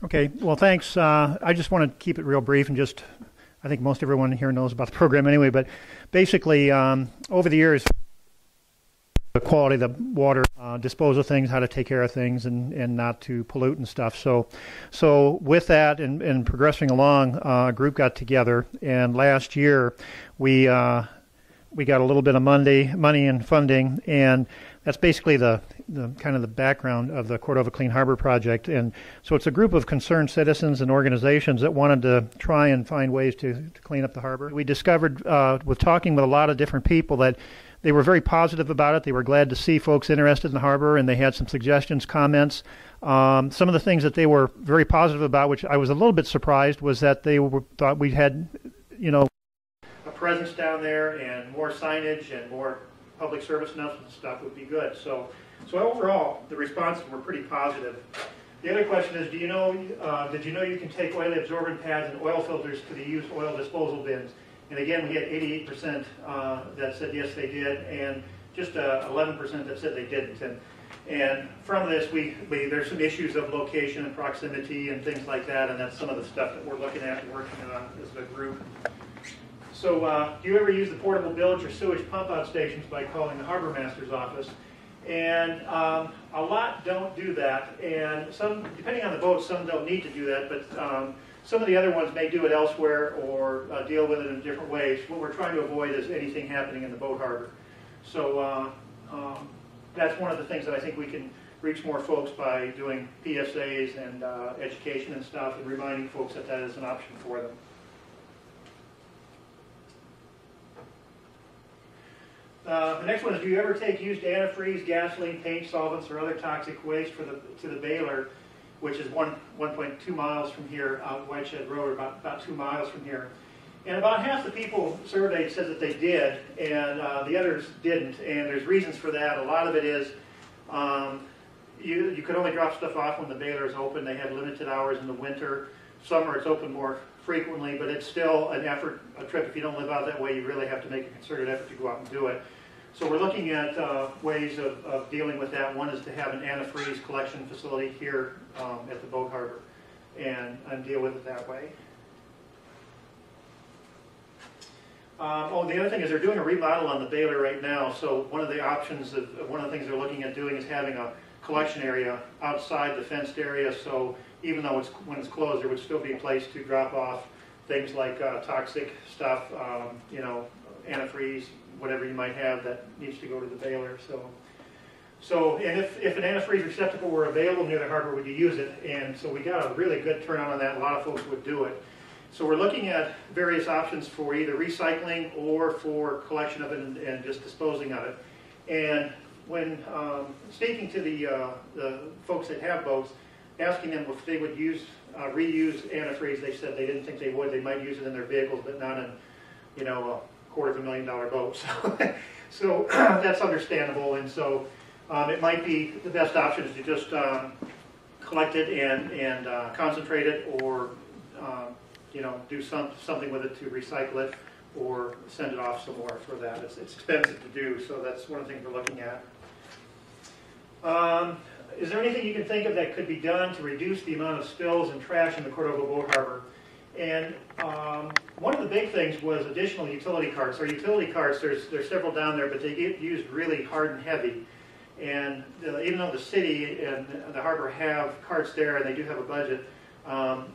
Okay, well, thanks. I just want to keep it real brief and just, I think most everyone here knows about the program anyway, but basically, over the years, the quality of the water, dispose of things, how to take care of things, and not to pollute and stuff. So with that and progressing along, a group got together, and last year we got a little bit of money and funding, and that's basically the kind of the background of the Cordova Clean Harbor Project. And so it's a group of concerned citizens and organizations that wanted to try and find ways to clean up the harbor. We discovered with talking with a lot of different people that they were very positive about it. They were glad to see folks interested in the harbor, and they had some suggestions, comments. Some of the things that they were very positive about, which I was a little bit surprised, was that they thought we had, a presence down there and more signage and more public service announcements and stuff would be good. So overall, the responses were pretty positive. The other question is, did you know you can take oil absorbent pads and oil filters to the used oil disposal bins? And again, we had 88% that said yes, they did, and just 11% that said they didn't. And from this, there's some issues of location and proximity and things like that, and that's some of the stuff that we're looking at and working on as a group. So do you ever use the portable bilge or sewage pump out stations by calling the harbor master's office? And a lot don't do that, and some, depending on the boat, some don't need to do that, but some of the other ones may do it elsewhere or deal with it in different ways. What we're trying to avoid is anything happening in the boat harbor. So that's one of the things that I think we can reach more folks by doing PSAs and education and stuff, and reminding folks that that is an option for them. The next one is, do you ever take used antifreeze, gasoline, paint, solvents, or other toxic waste to the baler, which is 1.2 miles from here, out Whiteshed Road, about 2 miles from here? And about half the people surveyed said that they did, and the others didn't. And there's reasons for that. A lot of it is you could only drop stuff off when the baler is open. They have limited hours in the winter. Summer it's open more frequently, but it's still an effort, a trip. If you don't live out that way, you really have to make a concerted effort to go out and do it. So we're looking at ways of dealing with that. One is to have an antifreeze collection facility here at the boat harbor and deal with it that way. The other thing is they're doing a remodel on the baler right now, so one of the options, one of the things they're looking at doing is having a collection area outside the fenced area, so even though when it's closed, there would still be a place to drop off things like toxic stuff, antifreeze, whatever you might have that needs to go to the baler. And if an antifreeze receptacle were available near the harbor, would you use it? And so we got a really good turnout on that. A lot of folks would do it. So we're looking at various options for either recycling or for collection of it and just disposing of it. And when speaking to the folks that have boats, asking them if they would reuse antifreeze, they said they didn't think they would. They might use it in their vehicles, but not in, a $250,000 boat. So that's understandable. And so it might be the best option is to just collect it and concentrate it, or do something with it to recycle it, or send it off somewhere for that. It's expensive to do, so that's one of the things we're looking at. Is there anything you can think of that could be done to reduce the amount of spills and trash in the Cordova Boat Harbor? And one of the big things was additional utility carts. Our utility carts, there's several down there, but they get used really hard and heavy. And even though the city and the harbor have carts there, and they do have a budget,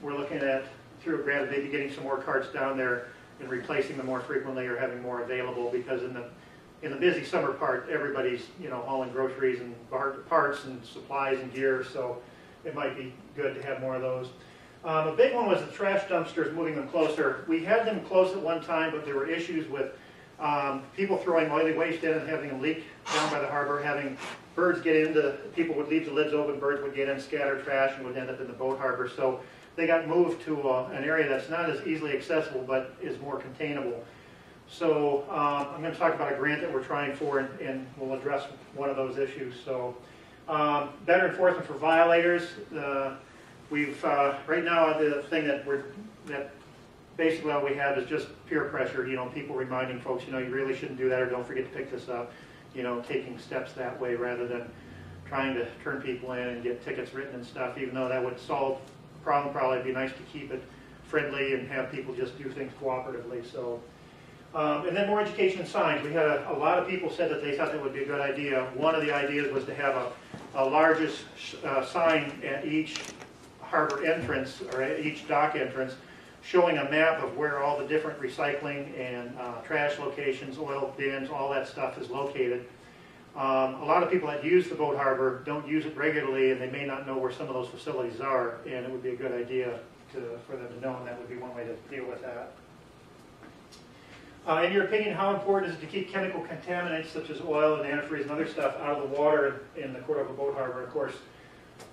we're looking at, through a grant, maybe getting some more carts down there and replacing them more frequently, or having more available, because in the busy summer part, everybody's hauling groceries and parts and supplies and gear, so it might be good to have more of those. A big one was the trash dumpsters, moving them closer. We had them close at one time, but there were issues with people throwing oily waste in and having them leak down by the harbor, having birds get into, people would leave the lids open, birds would get in, scatter trash, and would end up in the boat harbor. So they got moved to an area that's not as easily accessible, but is more containable. So I'm going to talk about a grant that we're trying for, and we'll address one of those issues. So better enforcement for violators. We've right now the thing that basically all we have is just peer pressure. People reminding folks, you really shouldn't do that, or don't forget to pick this up. Taking steps that way rather than trying to turn people in and get tickets written and stuff. Even though that would solve problem probably. It'd be nice to keep it friendly and have people just do things cooperatively. So, and then more education and signs. We had a lot of people said that they thought that would be a good idea. One of the ideas was to have a largest sign at each harbor entrance or at each dock entrance, showing a map of where all the different recycling and trash locations, oil bins, all that stuff is located. A lot of people that use the boat harbor don't use it regularly, and they may not know where some of those facilities are, and it would be a good idea for them to know, and that would be one way to deal with that. In your opinion, how important is it to keep chemical contaminants such as oil and antifreeze and other stuff out of the water in the Cordova Boat Harbor? Of course,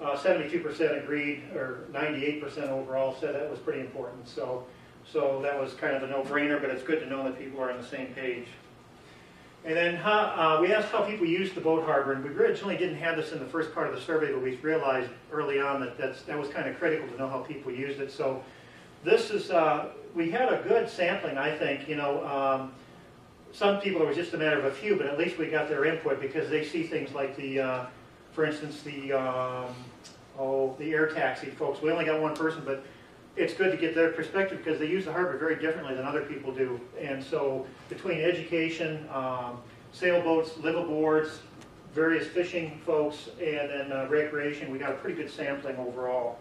72% agreed, or 98% overall said that was pretty important. So that was kind of a no-brainer, but it's good to know that people are on the same page. And then we asked how people use the boat harbor, and we originally didn't have this in the first part of the survey, but we realized early on that was kind of critical to know how people used it. So this is, we had a good sampling, I think. You know, some people it was just a matter of a few, but at least we got their input because they see things like the, for instance, the air taxi folks. We only got one person, but it's good to get their perspective because they use the harbor very differently than other people do. And so between education, sailboats, liveaboards, various fishing folks, and then recreation, we got a pretty good sampling overall.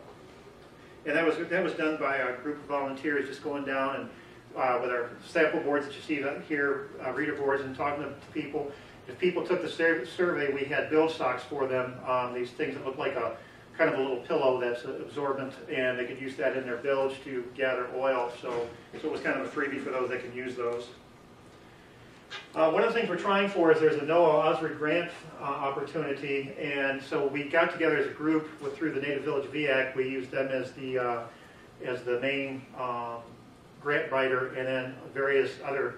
And that was done by a group of volunteers just going down and with our sample boards that you see here, reader boards, and talking to people. If people took the survey, we had build stocks for them, these things that look like a kind of a little pillow that's absorbent, and they could use that in their bilge to gather oil. So it was kind of a freebie for those that can use those. One of the things we're trying for is there's a NOAA Osprey grant opportunity, and so we got together as a group through the Native Village VAC. We used them as the main grant writer, and then various other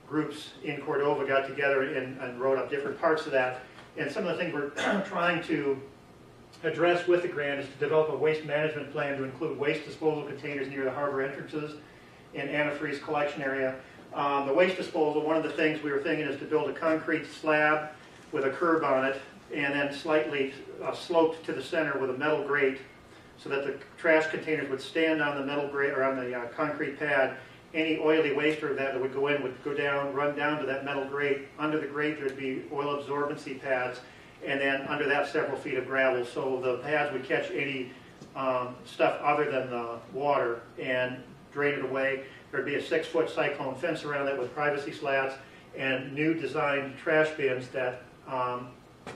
groups in Cordova got together and wrote up different parts of that. And some of the things we're trying to address with the grant is to develop a waste management plan to include waste disposal containers near the harbor entrances and antifreeze collection area. The waste disposal, one of the things we were thinking is to build a concrete slab with a curb on it and then slightly sloped to the center with a metal grate so that the trash containers would stand on the metal grate or on the concrete pad. Any oily waste or that would go in would go down, run down to that metal grate. Under the grate there would be oil absorbency pads, and then under that several feet of gravel. So the pads would catch any stuff other than the water and drain it away. There'd be a 6-foot cyclone fence around it with privacy slats and new designed trash bins that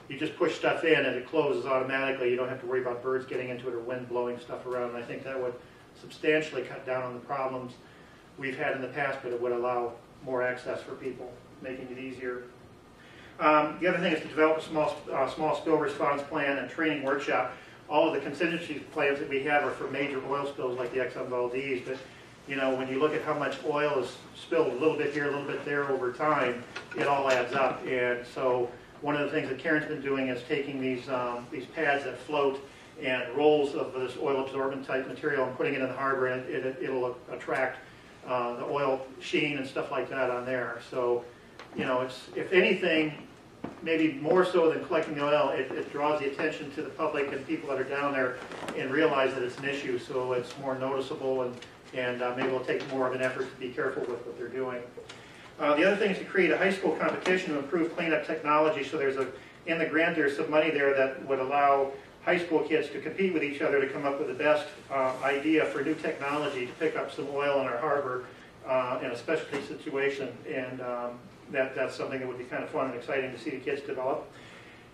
you just push stuff in and it closes automatically. You don't have to worry about birds getting into it or wind blowing stuff around. And I think that would substantially cut down on the problems we've had in the past, but it would allow more access for people, making it easier. The other thing is to develop a small spill response plan and training workshop. All of the contingency plans that we have are for major oil spills like the Exxon Valdez, but you know, when you look at how much oil is spilled a little bit here, a little bit there over time, it all adds up. And so one of the things that Karen's been doing is taking these pads that float and rolls of this oil absorbent type material and putting it in the harbor, and it'll attract the oil sheen and stuff like that on there. So, you know, it's, if anything, maybe more so than collecting the oil, it draws the attention to the public and people that are down there and realize that it's an issue, so it's more noticeable, and maybe we'll take more of an effort to be careful with what they're doing. The other thing is to create a high school competition to improve cleanup technology. So in the grant there's some money there that would allow high school kids to compete with each other to come up with the best idea for new technology to pick up some oil in our harbor in a specialty situation. And that's something that would be kind of fun and exciting to see the kids develop.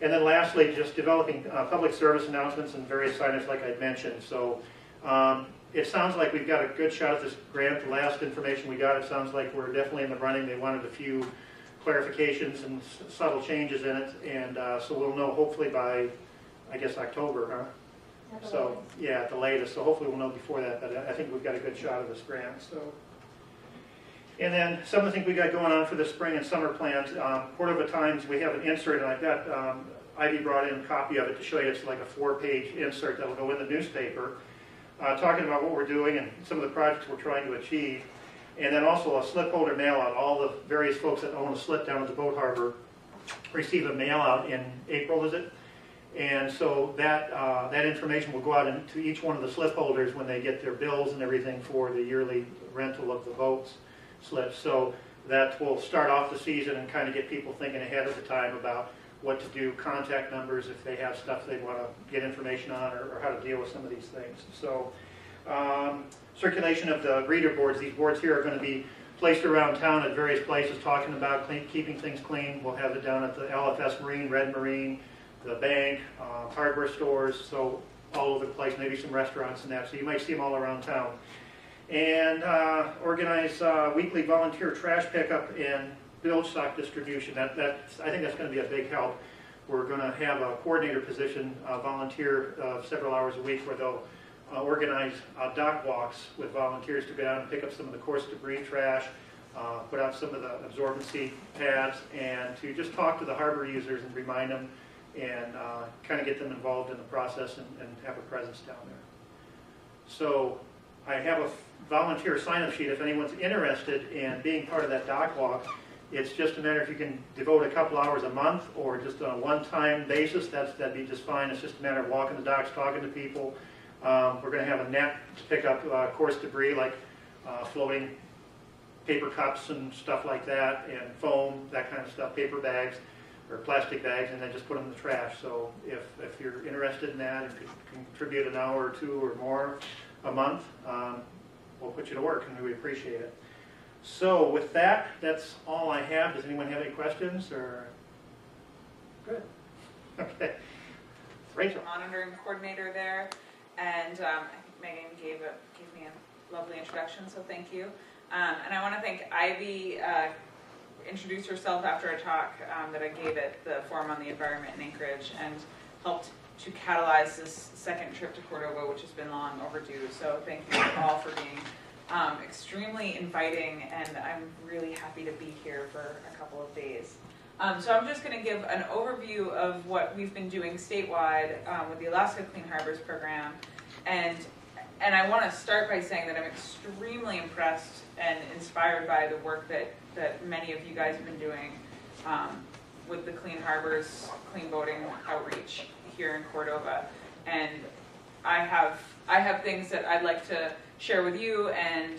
And then lastly, just developing public service announcements and various signage like I mentioned. So it sounds like we've got a good shot at this grant. The last information we got, it sounds like we're definitely in the running. They wanted a few clarifications and subtle changes in it, and so we'll know hopefully by, I guess, October, huh? So, yeah, at the latest. So hopefully we'll know before that, but I think we've got a good shot of this grant. So, and then some of the things we got going on for the spring and summer plans. Cordova Times, we have an insert, and I've got Ivy brought in a copy of it to show you. It's like a 4-page insert that will go in the newspaper, talking about what we're doing and some of the projects we're trying to achieve. And then also a slip holder mail out. All the various folks that own a slip down at the boat harbor receive a mail out in April, is it? And so that, that information will go out to each one of the slip holders when they get their bills and everything for the yearly rental of the boats slips. So that will start off the season and kind of get people thinking ahead of the time about what to do, contact numbers if they have stuff they want to get information on, or how to deal with some of these things. So circulation of the reader boards. These boards here are going to be placed around town at various places talking about keeping things clean. We'll have it down at the LFS Marine, Red Marine, the bank, hardware stores, so all over the place, maybe some restaurants and that. So you might see them all around town. And organize weekly volunteer trash pickup and bilge stock distribution. I think that's going to be a big help. We're going to have a coordinator position, volunteer several hours a week, where they'll organize dock walks with volunteers to go down and pick up some of the coarse debris trash, put out some of the absorbency pads, and to just talk to the harbor users and remind them and kind of get them involved in the process and have a presence down there. So I have a volunteer sign-up sheet if anyone's interested in being part of that dock walk. It's just a matter if you can devote a couple hours a month or just on a one-time basis, that'd be just fine. It's just a matter of walking the docks, talking to people. We're going to have a net to pick up coarse debris like floating paper cups and stuff like that, and foam, that kind of stuff, paper bags or plastic bags, and then just put them in the trash. So if you're interested in that and could contribute an hour or two or more a month, we'll put you to work, and we appreciate it. So with that, that's all I have. Does anyone have any questions? Or good? Okay. Rachel. Monitoring coordinator there, and I think Megan gave me a lovely introduction, so thank you. And I want to thank Ivy. Introduced herself after a talk that I gave at the Forum on the Environment in Anchorage, and helped to catalyze this second trip to Cordova, which has been long overdue. So thank you all for being extremely inviting, and I'm really happy to be here for a couple of days. So I'm just going to give an overview of what we've been doing statewide with the Alaska Clean Harbors program, and I want to start by saying that I'm extremely impressed and inspired by the work that many of you guys have been doing with the Clean Harbors, Clean Boating outreach here in Cordova. And I have things that I'd like to share with you, and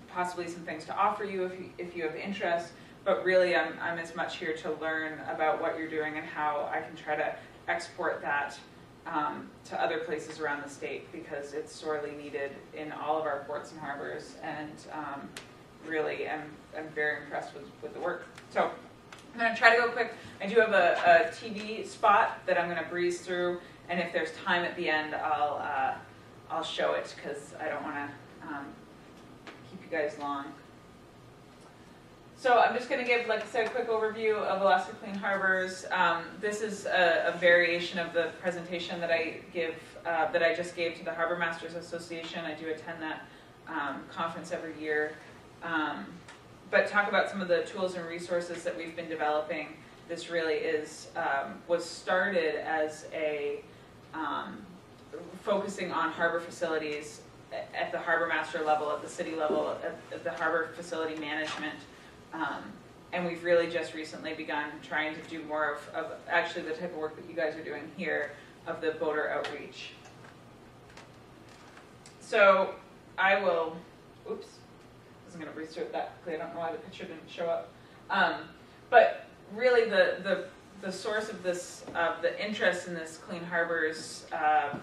possibly some things to offer you if you have interest. But really, I'm as much here to learn about what you're doing and how I can try to export that to other places around the state, because it's sorely needed in all of our ports and harbors. And really, I'm very impressed with the work. So I'm going to try to go quick. I do have a TV spot that I'm going to breeze through, and if there's time at the end, I'll show it, because I don't want to keep you guys long. So I'm just going to give, like I said, a quick overview of Alaska Clean Harbors. This is a variation of the presentation that I just gave to the Harbor Masters Association. I do attend that conference every year. But talk about some of the tools and resources that we've been developing. This really was started as a focusing on harbor facilities at the harbor master level, at the city level, at the harbor facility management. And we've really just recently begun trying to do more of actually the type of work that you guys are doing here, of the boater outreach. So I will, oops, I wasn't going to research that quickly. I don't know why the picture didn't show up. But really the source of the interest in this Clean Harbors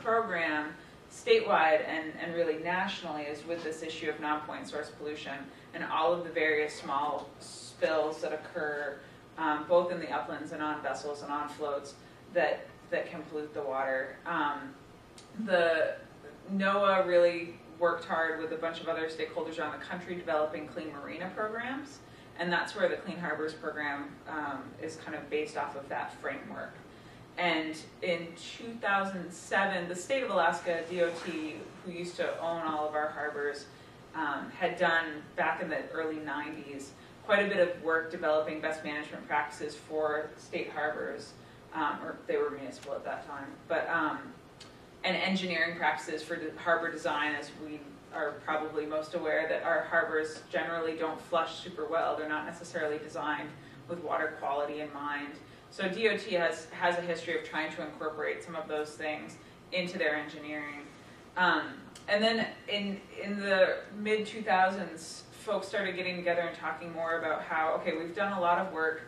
program statewide and really nationally is with this issue of non-point source pollution and all of the various small spills that occur both in the uplands and on vessels and on floats that can pollute the water. The NOAA really worked hard with a bunch of other stakeholders around the country developing clean marina programs, and that's where the Clean Harbors program is kind of based off of that framework. And in 2007, the state of Alaska DOT, who used to own all of our harbors, had done, back in the early 90s, quite a bit of work developing best management practices for state harbors, or they were municipal at that time, but and engineering practices for harbor design, as we are probably most aware that our harbors generally don't flush super well. They're not necessarily designed with water quality in mind. So DOT has a history of trying to incorporate some of those things into their engineering. And then in the mid-2000s, folks started getting together and talking more about how, okay, we've done a lot of work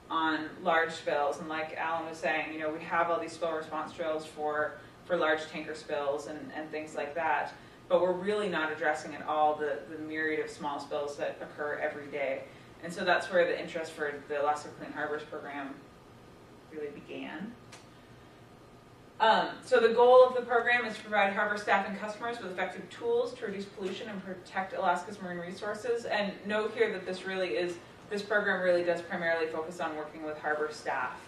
on large spills, and like Alan was saying, you know, we have all these spill response drills for large tanker spills and things like that, but we're really not addressing at all the myriad of small spills that occur every day. And so that's where the interest for the Alaska Clean Harbors program really began. So the goal of the program is to provide harbor staff and customers with effective tools to reduce pollution and protect Alaska's marine resources. And note here that this program really does primarily focus on working with harbor staff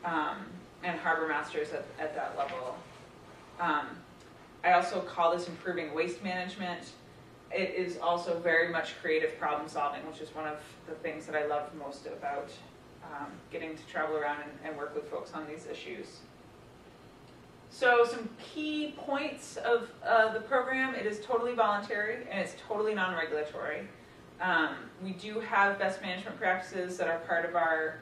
and harbor masters at that level. I also call this improving waste management. It is also very much creative problem solving, which is one of the things that I love most about getting to travel around and work with folks on these issues. So some key points of the program: it is totally voluntary and it's totally non-regulatory. We do have best management practices that are part of our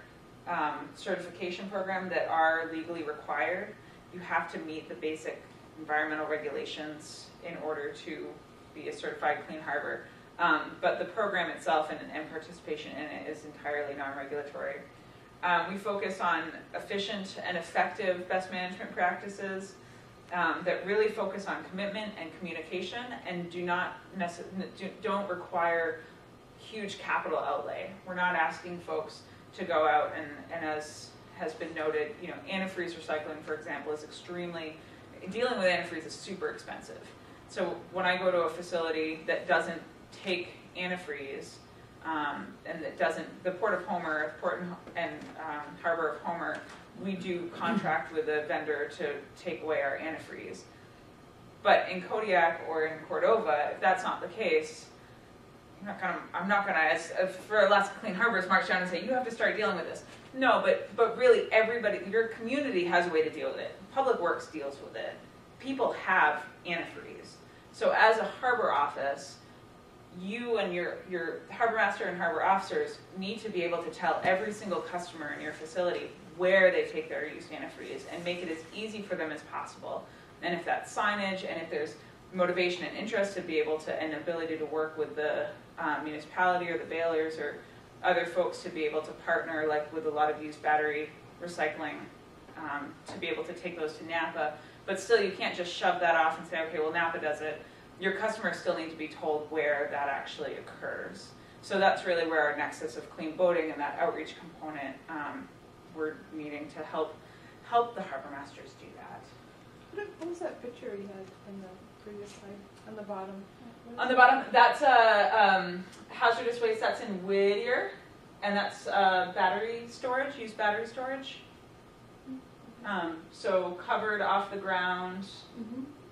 certification program that are legally required. You have to meet the basic environmental regulations in order to be a certified clean harbor. But the program itself and participation in it is entirely non-regulatory. We focus on efficient and effective best management practices that really focus on commitment and communication and don't require huge capital outlay. We're not asking folks to go out and as has been noted, you know, antifreeze recycling, for example, is dealing with antifreeze is super expensive. So when I go to a facility that doesn't take antifreeze, and that doesn't, the Port of Homer, and Harbor of Homer, we do contract with a vendor to take away our antifreeze. But in Kodiak or in Cordova, if that's not the case, I'm not gonna, as for Alaska Clean Harbors, march down and say, you have to start dealing with this. No, but really everybody, your community has a way to deal with it. Public Works deals with it. People have antifreeze. So as a harbor office, you and your harbor master and harbor officers need to be able to tell every single customer in your facility where they take their used antifreeze and make it as easy for them as possible. And if that's signage, and if there's motivation and interest to be able to, and ability to work with the municipality or the bailers or other folks to be able to partner, like with a lot of used battery recycling, to be able to take those to Napa. But still, you can't just shove that off and say, okay, well, Napa does it. Your customers still need to be told where that actually occurs. So that's really where our nexus of clean boating and that outreach component, we're needing to help the harbor masters do that. What was that picture you had in the previous slide on the bottom? On the bottom, that's hazardous waste. That's in Whittier, and that's battery storage, used battery storage. So covered off the ground.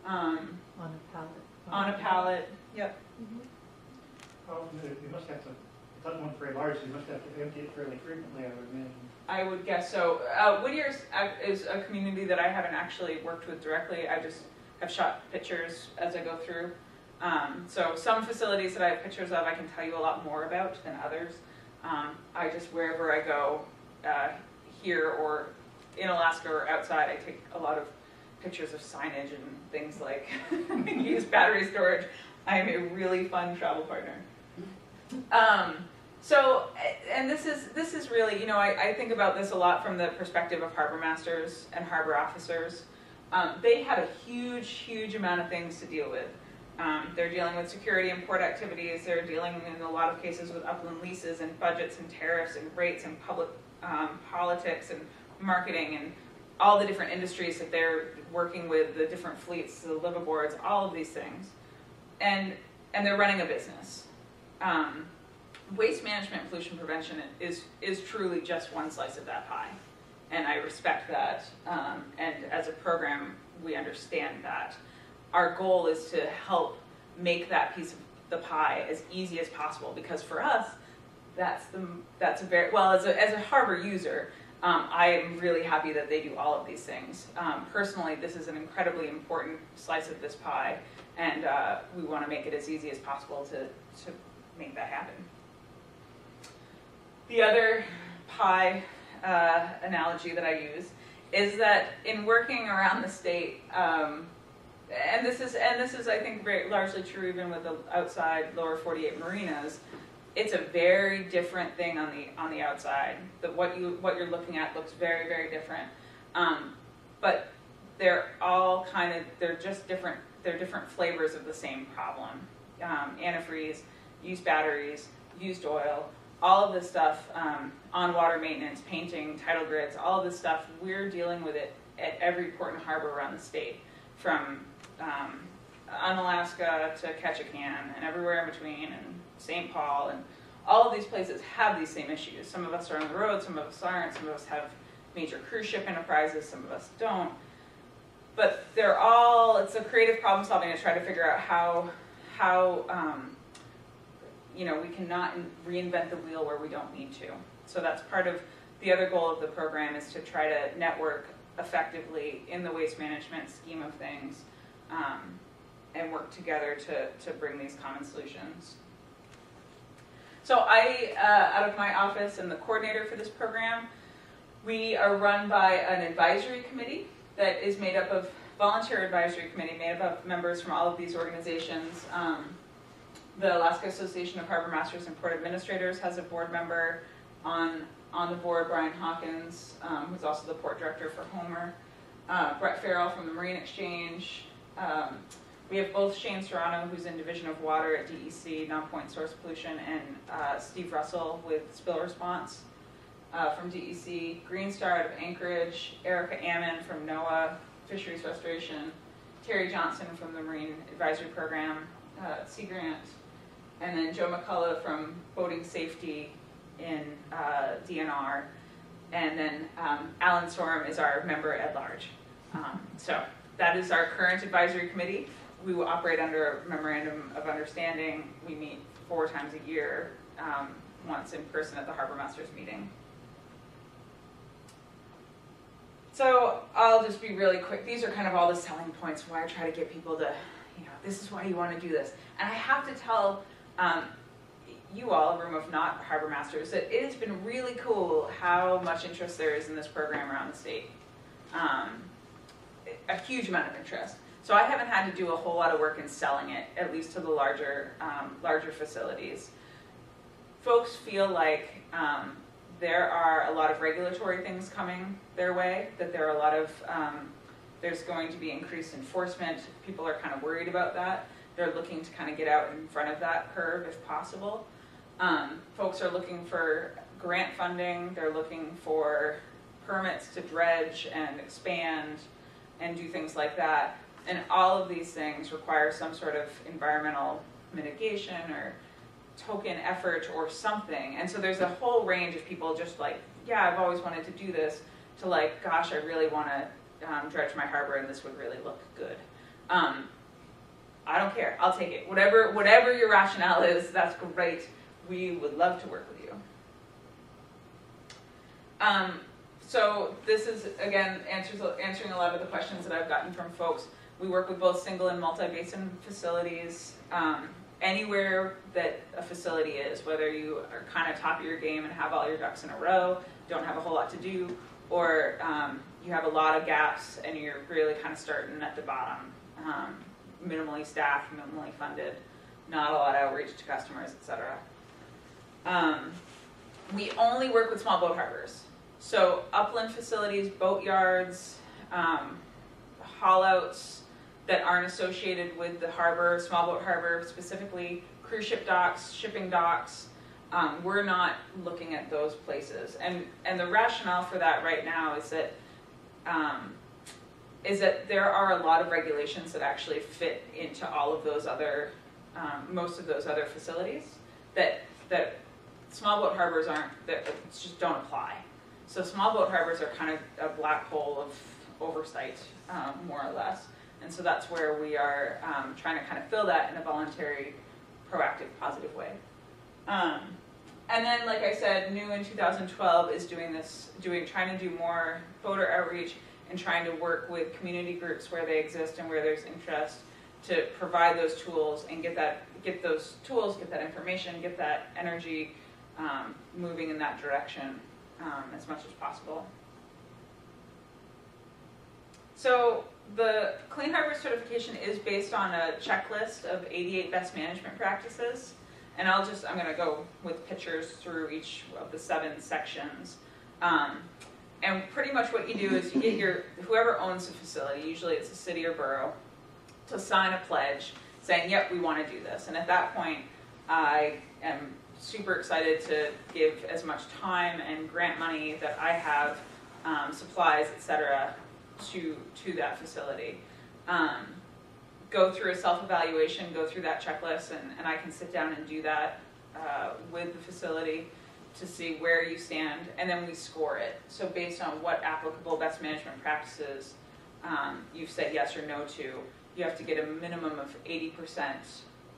On a pallet. On a pallet. Yep. You must have to, it doesn't look very large, so you must have to empty it fairly frequently, I would imagine. I would guess so. Whittier is a community that I haven't actually worked with directly. I just have shot pictures as I go through. So some facilities that I have pictures of I can tell you a lot more about than others. I just, wherever I go, here or in Alaska or outside, I take a lot of pictures of signage and things like used battery storage. I am a really fun travel partner. So, and this is really, you know, I think about this a lot from the perspective of harbor masters and harbor officers. They have a huge amount of things to deal with. They're dealing with security and port activities. They're dealing in a lot of cases with upland leases and budgets and tariffs and rates and public politics and marketing and all the different industries that they're working with, the different fleets, the liveaboards, all of these things. And they're running a business. Waste management and pollution prevention is truly just one slice of that pie. And I respect that. And as a program, we understand that. Our goal is to help make that piece of the pie as easy as possible, because for us, that's a very, well, as a harbor user, I am really happy that they do all of these things. Personally, this is an incredibly important slice of this pie, and we want to make it as easy as possible to make that happen. The other pie analogy that I use is that in working around the state, and this is I think very largely true even with the outside lower 48 marinas. It's a very different thing on the outside. That what you're looking at looks very, very different. But they're all they're just different. They're different flavors of the same problem. Antifreeze, used batteries, used oil, all of this stuff, on water maintenance, painting, tidal grids, all of this stuff. We're dealing with it at every port and harbor around the state, from Unalaska to Ketchikan and everywhere in between, and St. Paul, and all of these places have these same issues. Some of us are on the road, some of us aren't, some of us have major cruise ship enterprises, some of us don't. But they're all, it's a creative problem solving to try to figure out how we cannot reinvent the wheel where we don't need to. So that's part of the other goal of the program, is to try to network effectively in the waste management scheme of things, and work together to bring these common solutions. So I, out of my office, am the coordinator for this program. We are run by an advisory committee that is made up of volunteer advisory committee made up of members from all of these organizations. The Alaska Association of Harbor Masters and Port Administrators has a board member on the board, Brian Hawkins, who's also the port director for Homer. Brett Farrell from the Marine Exchange. We have both Shane Serrano, who's in Division of Water at DEC, Non-Point Source Pollution, and Steve Russell with Spill Response from DEC. Green Star out of Anchorage, Erica Ammon from NOAA, Fisheries Restoration, Terry Johnson from the Marine Advisory Program, Sea Grant, and then Joe McCullough from Boating Safety in DNR, and then Alan Sorum is our member at large. So that is our current advisory committee. We will operate under a memorandum of understanding. We meet 4 times a year, once in person at the Harbor Masters meeting. So I'll just be really quick. These are kind of all the selling points why I try to get people to, this is why you want to do this. And I have to tell you all, a room of not Harbor Masters, that it has been really cool how much interest there is in this program around the state. A huge amount of interest. So I haven't had to do a whole lot of work in selling it, at least to the larger facilities. Folks feel like there are a lot of regulatory things coming their way, that there are a lot of, there's going to be increased enforcement. People are kind of worried about that. They're looking to kind of get out in front of that curve if possible. Folks are looking for grant funding. They're looking for permits to dredge and expand and do things like that. And all of these things require some sort of environmental mitigation or token effort or something. And so there's a whole range of people just like, yeah, I've always wanted to do this, to like, gosh, I really want to dredge my harbor and this would really look good. I don't care. I'll take it. Whatever your rationale is, that's great. We would love to work with you. So this is, again, answering a lot of the questions that I've gotten from folks. We work with both single and multi-basin facilities. Anywhere that a facility is, whether you are kind of top of your game and have all your ducks in a row, don't have a whole lot to do, or you have a lot of gaps and you're really kind of starting at the bottom. Minimally staffed, minimally funded, not a lot of outreach to customers, etc. We only work with small boat harbors. So upland facilities, boat yards, haul-outs that aren't associated with the harbor, small boat harbor specifically, cruise ship docks, shipping docks, we're not looking at those places. And the rationale for that right now is that there are a lot of regulations that actually fit into all of those other, most of those other facilities that small boat harbors aren't, that just don't apply. So small boat harbors are kind of a black hole of oversight, more or less. And so that's where we are trying to kind of fill that in a voluntary, proactive, positive way. And then, like I said, new in 2012 is trying to do more voter outreach and trying to work with community groups where they exist and where there's interest to provide those tools and get that information, get that energy moving in that direction. as much as possible. So the Clean Harbor certification is based on a checklist of 88 best management practices. And I'm going to go with pictures through each of the 7 sections. And pretty much what you do is you get whoever owns the facility, usually it's a city or borough, to sign a pledge saying, yep, we want to do this. And at that point, I am super excited to give as much time and grant money that I have, supplies, etc., to that facility. Go through a self-evaluation, go through that checklist, and I can sit down and do that with the facility to see where you stand, and then we score it. So based on what applicable best management practices you've said yes or no to, you have to get a minimum of 80%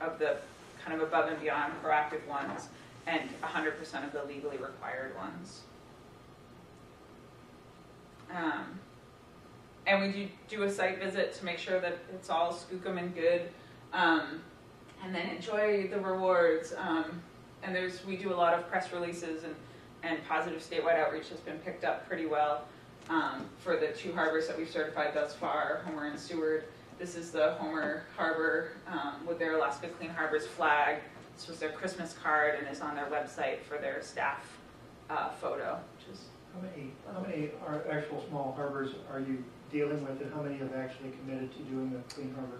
of the kind of above and beyond proactive ones and 100% of the legally required ones. And we do a site visit to make sure that it's all skookum and good, and then enjoy the rewards. And we do a lot of press releases, and positive statewide outreach has been picked up pretty well for the 2 harbors that we've certified thus far, Homer and Seward. This is the Homer Harbor with their Alaska Clean Harbors flag. This was their Christmas card and is on their website for their staff photo. Which is How many are actual small harbors are you dealing with, and how many have actually committed to doing the Clean Harbor?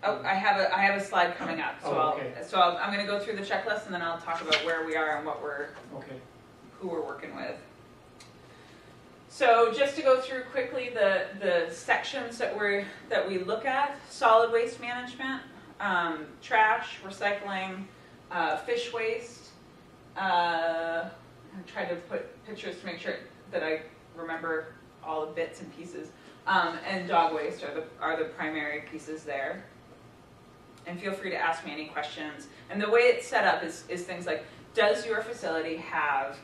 I have a slide coming up, so okay. I'm going to go through the checklist, and then I'll talk about where we are and who we're working with. So just to go through quickly the sections that we look at: solid waste management, trash, recycling, fish waste. I tried to put pictures to make sure that I remember all the bits and pieces. And dog waste are the primary pieces there. And feel free to ask me any questions. And the way it's set up is things like, does your facility have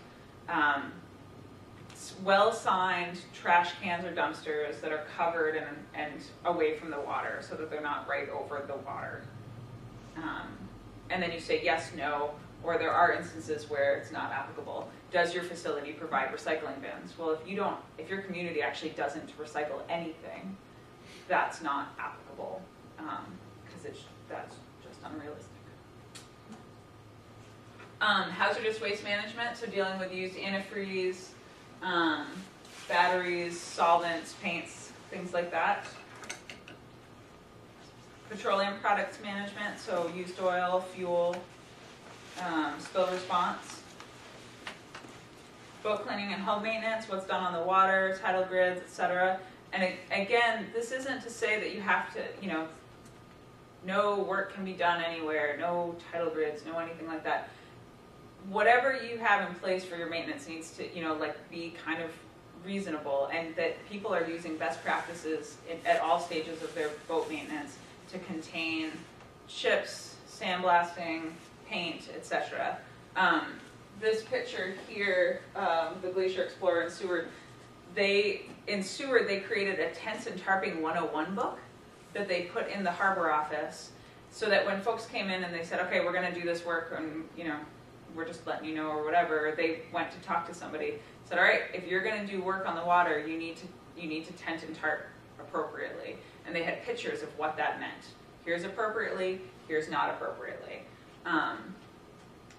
well-signed trash cans or dumpsters that are covered and away from the water so that they're not right over the water? And then you say yes, no, or there are instances where it's not applicable. Does your facility provide recycling bins? Well, if your community actually doesn't recycle anything, that's not applicable, because that's just unrealistic. Hazardous waste management, so dealing with used antifreeze, batteries, solvents, paints, things like that. Petroleum products management, so used oil, fuel, spill response. Boat cleaning and hull maintenance, what's done on the water, tidal grids, etc. And again, this isn't to say that you have to, no work can be done anywhere, no tidal grids, no anything like that. Whatever you have in place for your maintenance needs to, be kind of reasonable, and that people are using best practices at all stages of their boat maintenance to contain ships, sandblasting, paint, etc. This picture here, the Glacier Explorer in Seward, they created a Tents and Tarping 101 book that they put in the harbor office, so that when folks came in and they said, okay, we're going to do this work, and we're just letting you know, or whatever, they went to talk to somebody, said, all right, if you're going to do work on the water, you need to tent and tarp appropriately. And they had pictures of what that meant. Here's appropriately, here's not appropriately.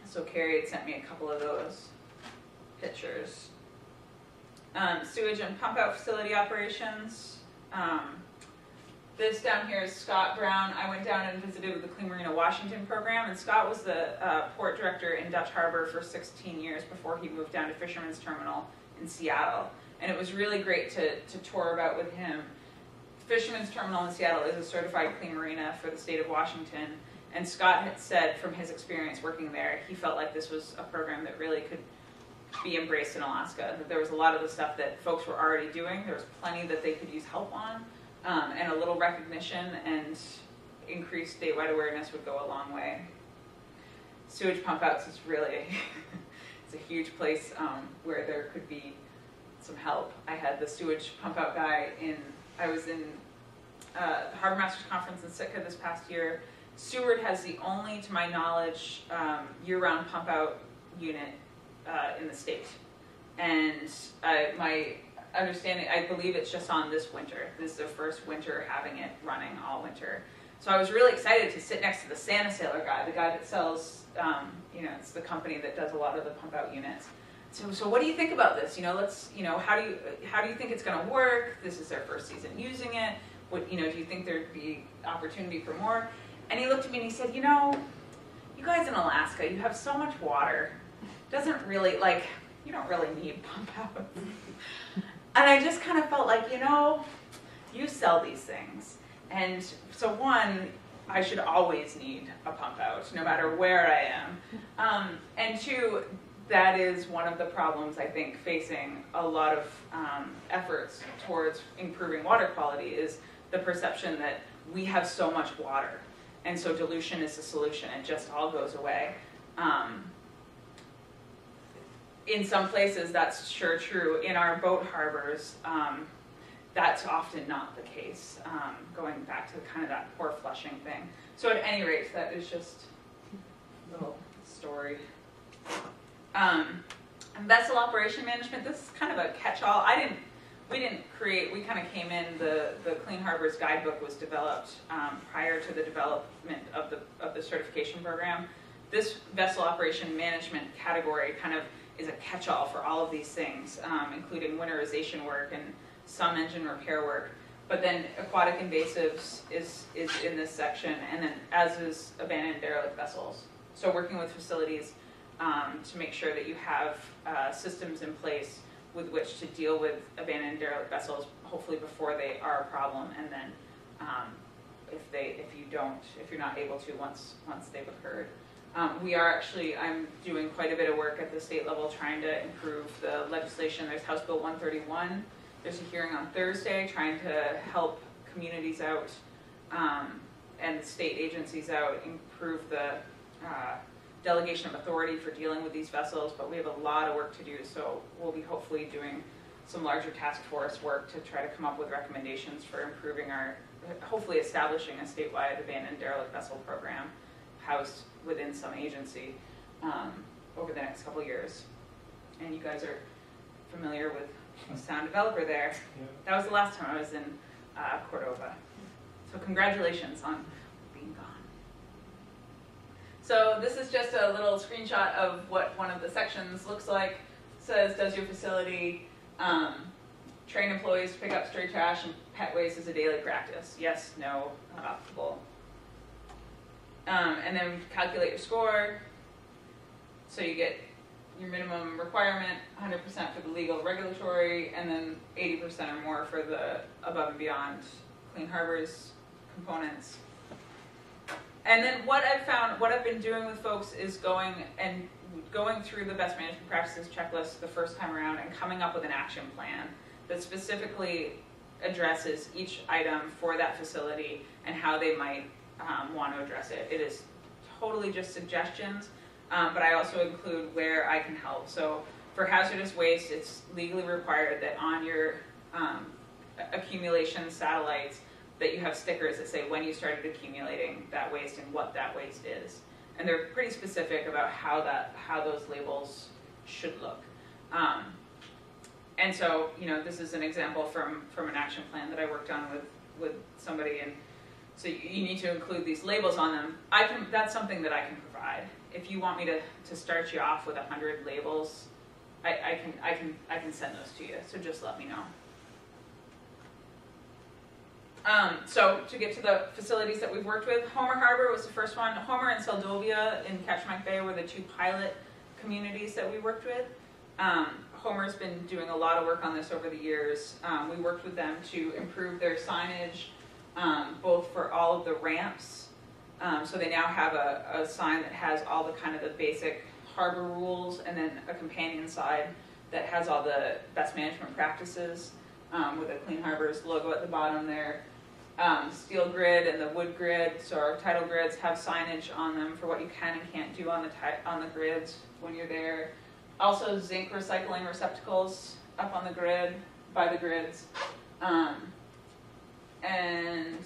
So Carrie had sent me a couple of those pictures. Sewage and pump out facility operations. This down here is Scott Brown. I went down and visited with the Clean Marina Washington program, and Scott was the port director in Dutch Harbor for 16 years before he moved down to Fisherman's Terminal in Seattle. And it was really great to tour about with him. Fisherman's Terminal in Seattle is a certified clean marina for the state of Washington, and Scott had said from his experience working there, he felt like this was a program that really could be embraced in Alaska. That there was a lot of the stuff that folks were already doing, there was plenty that they could use help on, and a little recognition and increased statewide awareness would go a long way. Sewage pump outs is really, it's a huge place where there could be some help. I had the sewage pump out guy I was in the Harbor Masters Conference in Sitka this past year. Seward has the only, to my knowledge, year-round pump-out unit in the state. And my understanding, I believe it's just on this winter. This is their first winter having it running all winter. So I was really excited to sit next to the Santa Sailor guy, the guy that sells, it's the company that does a lot of the pump out units. So what do you think about this? How do you think it's going to work? This is their first season using it. What, do you think there'd be opportunity for more? And he looked at me and he said, you guys in Alaska, you have so much water. Doesn't really, you don't really need pump out. And I just kind of felt like, you sell these things. And so one, I should always need a pump out, no matter where I am. And two, that is one of the problems, I think, facing a lot of efforts towards improving water quality is the perception that we have so much water. And so dilution is the solution. It just all goes away. In some places, that's sure true. In our boat harbors, that's often not the case, going back to kind of that poor flushing thing. So at any rate, that is just a little story. Vessel operation management, this is kind of a catch-all. We kind of came in, the Clean Harbors Guidebook was developed prior to the development of the certification program. This vessel operation management category kind of is a catch-all for all of these things, including winterization work and some engine repair work. But then aquatic invasives is in this section, and then as is abandoned derelict vessels. So working with facilities to make sure that you have systems in place with which to deal with abandoned derelict vessels, hopefully before they are a problem, and then if you're not able to once they've occurred. I'm doing quite a bit of work at the state level trying to improve the legislation. There's House Bill 131. There's a hearing on Thursday trying to help communities out and state agencies out improve the delegation of authority for dealing with these vessels, but we have a lot of work to do, so we'll be hopefully doing some larger task force work to try to come up with recommendations for improving hopefully establishing a statewide abandoned derelict vessel program housed within some agency over the next couple of years. And you guys are familiar with a sound developer there. Yeah. That was the last time I was in Cordova. So congratulations on being gone. So this is just a little screenshot of what one of the sections looks like. It says, does your facility train employees to pick up stray trash and pet waste as a daily practice? Yes, no, not optimal. And then calculate your score. So you get your minimum requirement, 100% for the legal regulatory, and then 80% or more for the above and beyond Clean Harbors components. And then what I've been doing with folks is going through the best management practices checklist the first time around and coming up with an action plan that specifically addresses each item for that facility and how they might want to address it. It is totally just suggestions, but I also include where I can help. So for hazardous waste, it's legally required that on your accumulation satellites that you have stickers that say when you started accumulating that waste and what that waste is. And they're pretty specific about how those labels should look. And so, this is an example from an action plan that I worked on with somebody, and so you need to include these labels on them. That's something that I can provide. If you want me to start you off with 100 labels, I can send those to you. So just let me know. So to get to the facilities that we've worked with, Homer Harbor was the first one. Homer and Seldovia in Kachemak Bay were the two pilot communities that we worked with. Homer's been doing a lot of work on this over the years. We worked with them to improve their signage, both for all of the ramps. So they now have a sign that has all the kind of the basic harbor rules, and then a companion side that has all the best management practices with a Clean Harbors logo at the bottom there. Steel grid and the wood grid, so our tidal grids have signage on them for what you can and can't do on the grids when you're there. Also zinc recycling receptacles up on the grid, by the grids. And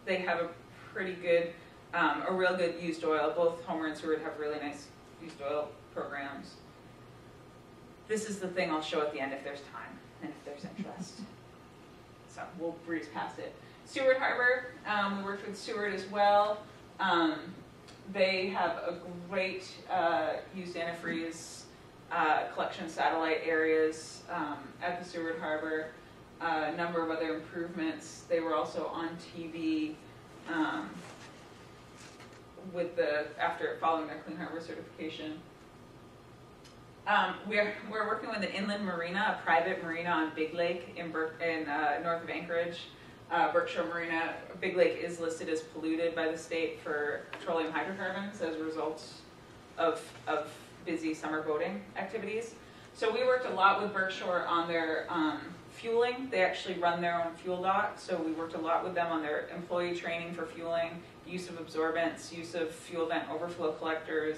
they have a pretty good, a real good used oil. Both Homer and Seward have really nice used oil programs. this is the thing I'll show at the end if there's time and if there's interest. So we'll breeze past it. Seward Harbor, we worked with Seward as well. They have a great used antifreeze collection satellite areas at the Seward Harbor. A number of other improvements. They were also on TV after following their Clean Harbor certification. We're working with an inland marina, a private marina on Big Lake in north of Anchorage. Berkshire Marina. Big Lake is listed as polluted by the state for petroleum hydrocarbons as a result of busy summer boating activities. So we worked a lot with Berkshire on their fueling. They actually run their own fuel dock, so we worked a lot with them on their employee training for fueling, use of absorbents, use of fuel vent overflow collectors,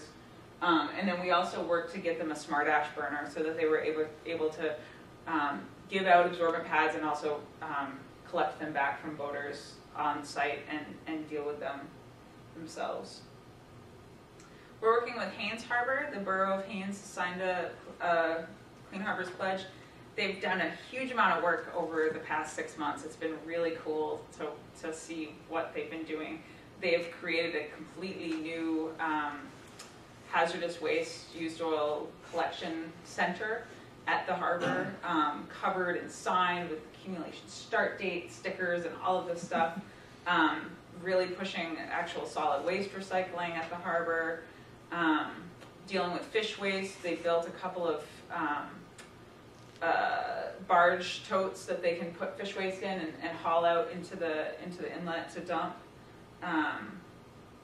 and then we also worked to get them a smart ash burner so that they were able to give out absorbent pads and also collect them back from boaters on site and deal with them themselves. We're working with Haines Harbor. The Borough of Haines signed a Clean Harbors Pledge. They've done a huge amount of work over the past 6 months. It's been really cool to see what they've been doing. They've created a completely new hazardous waste used oil collection center at the harbor, covered and signed with accumulation start date stickers and all of this stuff. Really pushing actual solid waste recycling at the harbor. Dealing with fish waste. They built a couple of barge totes that they can put fish waste in and haul out into the inlet to dump.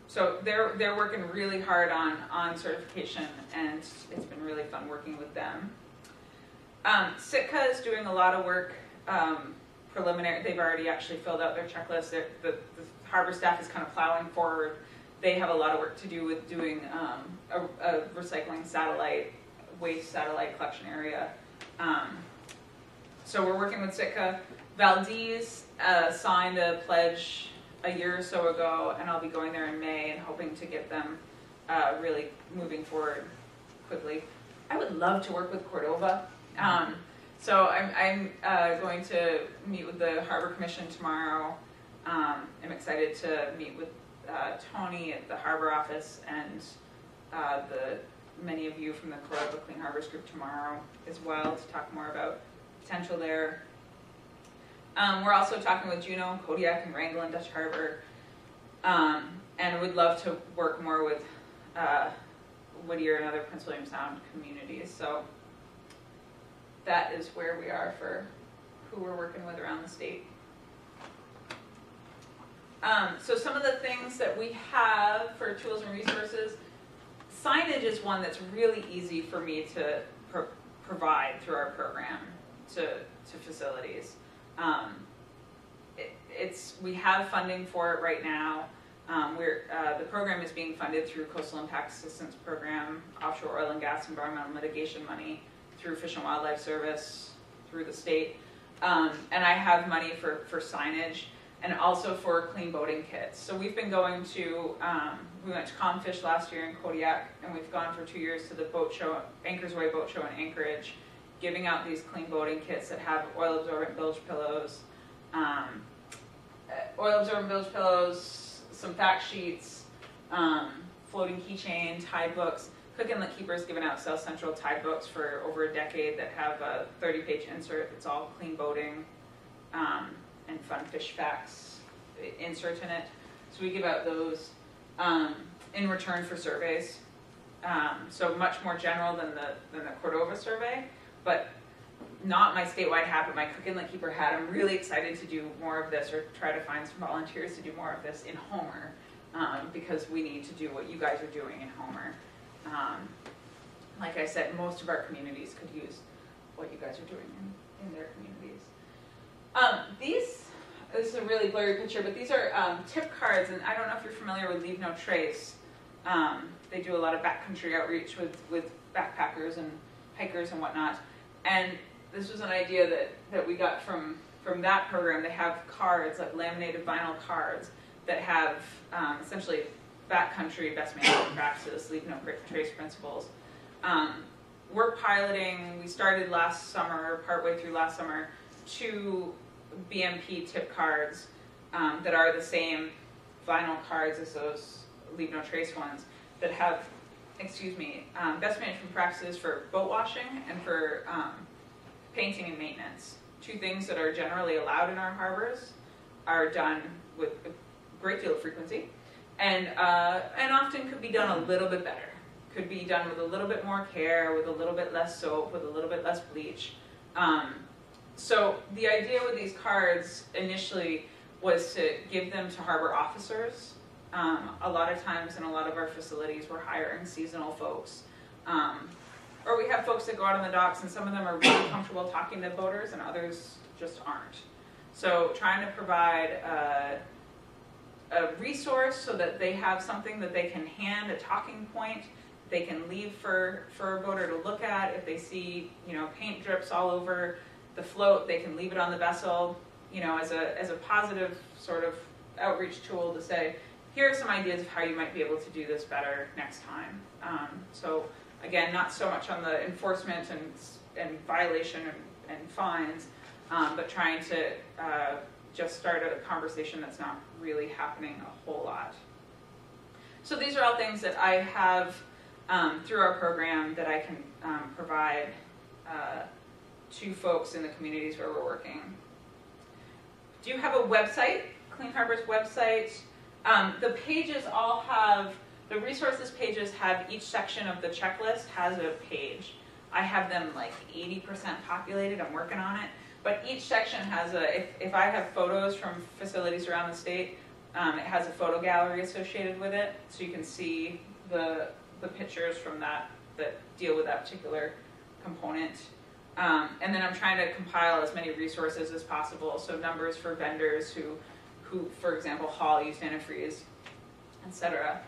So they're working really hard on certification, and it's been really fun working with them. Sitka is doing a lot of work preliminary. They've already actually filled out their checklist. The harbor staff is kind of plowing forward. They have a lot of work to do with doing a recycling waste satellite collection area. So we're working with Sitka. Valdez signed a pledge a year or so ago, and I'll be going there in May and hoping to get them really moving forward quickly. I would love to work with Cordova. So I'm going to meet with the Harbor Commission tomorrow. I'm excited to meet with Tony at the Harbor Office and many of you from the Cordova Clean Harbors group tomorrow as well to talk more about potential there. We're also talking with Juneau, Kodiak, and Wrangell and Dutch Harbor, and would love to work more with Whittier and other Prince William Sound communities. So that is where we are for who we're working with around the state. So some of the things that we have for tools and resources, signage is one that's really easy for me to provide through our program to facilities. We have funding for it right now. The program is being funded through Coastal Impact Assistance Program, offshore oil and gas environmental mitigation money, through Fish and Wildlife Service, through the state. And I have money for signage and also for clean boating kits. So we've been going to, we went to Comfish last year in Kodiak, and we've gone for 2 years to the boat show, Anchor's Way Boat Show in Anchorage, giving out these clean boating kits that have oil-absorbent bilge pillows, some fact sheets, floating keychain, tide books. Cook Inlet Keeper's given out South Central tide books for over a decade that have a 30-page insert that's all clean boating and fun fish facts insert in it. So we give out those in return for surveys. So much more general than the Cordova survey, but not my statewide hat, but my Cook Inlet Keeper hat. I'm really excited to do more of this, or try to find some volunteers to do more of this in Homer, because we need to do what you guys are doing in Homer. Like I said, most of our communities could use what you guys are doing in their communities. This is a really blurry picture, but these are tip cards, and I don't know if you're familiar with Leave No Trace. They do a lot of backcountry outreach with backpackers and hikers and whatnot. And this was an idea that we got from that program. They have cards, like laminated vinyl cards, that have essentially backcountry best management practices, leave no trace principles. we're piloting, we started last summer, partway through last summer, 2 BMP tip cards that are the same vinyl cards as those Leave No Trace ones that have, best management practices for boat washing and for painting and maintenance. 2 things that are generally allowed in our harbors are done with a great deal of frequency, and often could be done a little bit better. Could be done with a little bit more care, with a little bit less soap, with a little bit less bleach. So the idea with these cards initially was to give them to harbor officers. A lot of times in a lot of our facilities we're hiring seasonal folks. Or we have folks that go out on the docks, and some of them are really comfortable talking to boaters and others just aren't. So trying to provide a resource so that they have something that they can hand, a talking point, they can leave for a boater to look at. If they see, paint drips all over the float, they can leave it on the vessel, as a positive sort of outreach tool to say, here are some ideas of how you might be able to do this better next time. So again, not so much on the enforcement and violation and fines, but trying to just start a conversation that's not really happening a whole lot. So these are all things that I have through our program that I can provide to folks in the communities where we're working. Do you have a website? Clean Harbor's website. The pages all have, the resources pages have, each section of the checklist has a page. I have them like 80% populated, I'm working on it. But each section has if I have photos from facilities around the state, it has a photo gallery associated with it, so you can see the pictures from that deal with that particular component. And then I'm trying to compile as many resources as possible, so numbers for vendors who for example, haul used antifreeze, etc.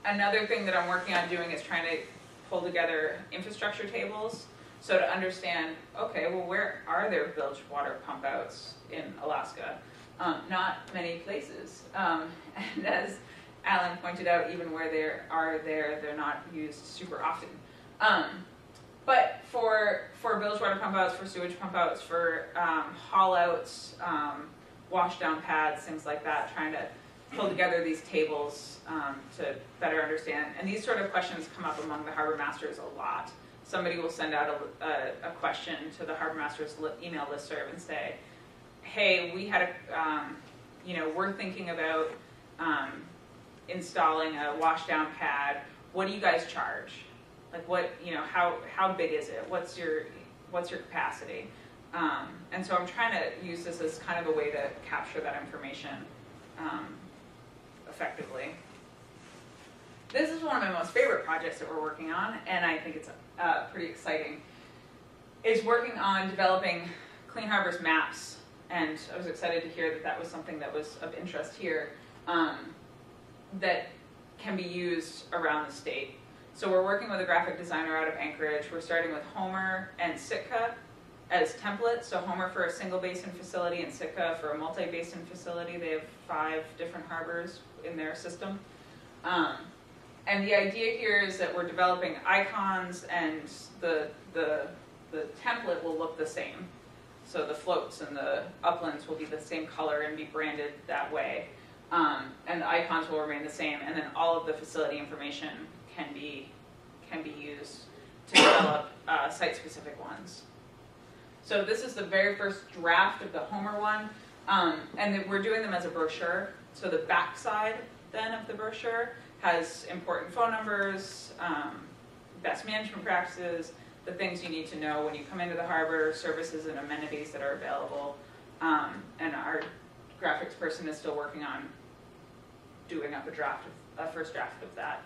Another thing that I'm working on doing is trying to pull together infrastructure tables, so to understand, okay, well, where are there bilge water pump outs in Alaska? Not many places. And as Alan pointed out, even where they're not used super often. But for bilge water pump outs, for sewage pump outs, for haul outs, wash down pads, things like that, trying to pull together these tables to better understand. And these sort of questions come up among the harbor masters a lot. Somebody will send out a question to the harbor master's email listserv and say, hey, we had we're thinking about installing a wash down pad. What do you guys charge? Like what, how big is it? What's your capacity? And so I'm trying to use this as kind of a way to capture that information effectively. This is one of my most favorite projects that we're working on, and I think it's pretty exciting, is working on developing Clean Harbor's maps. And I was excited to hear that that was something that was of interest here that can be used around the state. So we're working with a graphic designer out of Anchorage. We're starting with Homer and Sitka as templates. So Homer for a single basin facility and Sitka for a multi-basin facility. They have 5 different harbors in their system. And the idea here is that we're developing icons, and the template will look the same. So the floats and the uplands will be the same color and be branded that way. And the icons will remain the same, and then all of the facility information can be used to develop site-specific ones. So this is the very first draft of the Homer one, and we're doing them as a brochure. So the back side then of the brochure has important phone numbers, best management practices, the things you need to know when you come into the harbor, services and amenities that are available, and our graphics person is still working on doing up a first draft of that.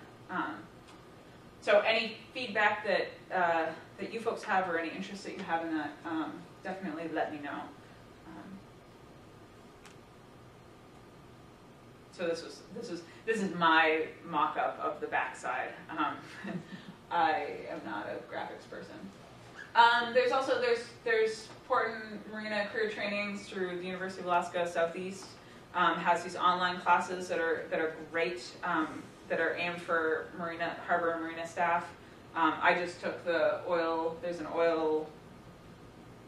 So any feedback that you folks have, or any interest that you have in that, definitely let me know. So this is my mock-up of the backside. I am not a graphics person. There's port and marina career trainings through the University of Alaska Southeast. Has these online classes that are great, that are aimed for harbor and marina staff. I just took the there's an oil